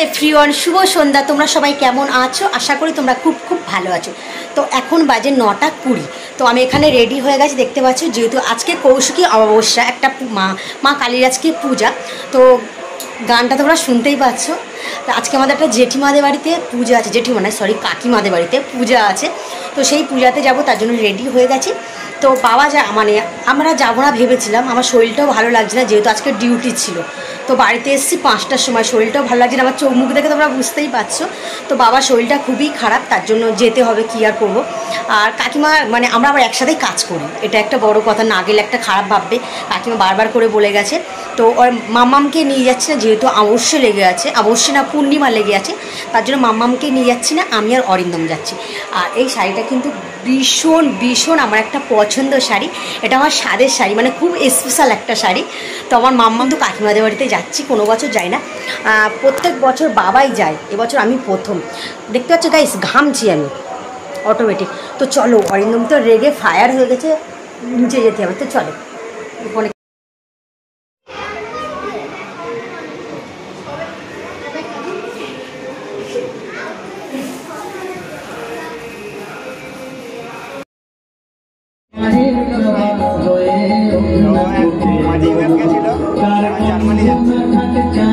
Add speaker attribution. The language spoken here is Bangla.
Speaker 1: এভরিওয়ান, শুভ সন্ধ্যা। তোমরা সবাই কেমন আছো? আশা করি তোমরা খুব খুব ভালো আছো। তো এখন বাজে 9:20। তো আমি এখানে রেডি হয়ে গেছি, দেখতে পাচ্ছ। যেহেতু আজকে কৌশিকী অমাবস্যা, একটা মা কালীর আজকে পূজা, তো গানটা তোমরা শুনতেই পাচ্ছ। তো আজকে আমাদের একটা জেঠিমাদের বাড়িতে পূজা আছে, জেঠিমা নয় সরি কাকিমাদের বাড়িতে পূজা আছে। তো সেই পূজাতে যাব, তার জন্য রেডি হয়ে গেছি। তো বাবা মানে আমরা যাবো না ভেবেছিলাম, আমার শরীরটাও ভালো লাগছে না, যেহেতু আজকে ডিউটি ছিল। তো বাড়িতে এসেছি 5টার সময়, শরীরটাও ভালো লাগছে না, আমার চোখ মুখ দেখে তোমরা বুঝতেই পারছো। তো বাবার শরীরটা খুবই খারাপ, তার জন্য যেতে হবে, কী আর করবো। আর কাকিমা মানে আমরা আবার একসাথেই কাজ করি, এটা একটা বড় কথা, না গেলে একটা খারাপ ভাববে। কাকিমা বারবার করে বলে গেছে। তো ওর মাম্মামকে নিয়ে যাচ্ছি না, যেহেতু অমাবস্যা লেগে আছে, অমাবস্যা না পূর্ণিমা লেগে আছে, তার জন্য মাম্মামকে নিয়ে যাচ্ছি না, আমি আর অরিন্দম যাচ্ছি। আর এই শাড়িটা কিন্তু ভীষণ ভীষণ আমার একটা পছন্দের শাড়ি, এটা আমার স্বাদের শাড়ি, মানে খুব স্পেশাল একটা শাড়ি। তো আমার মাম্মাম তো কাকিমাদের বাড়িতে যাচ্ছি, কোনো বছর যাই না, প্রত্যেক বছর বাবাই যায়, এবছর আমি প্রথম। দেখতে পাচ্ছ গাইস, ঘামছি আমি অটোমেটিক। তো চলো, অরিন্দম তো রেগে ফায়ার হয়ে গেছে, নিচে যেতে হবে, তো চলো। অনেক
Speaker 2: জার্মানি যাচ্ছে।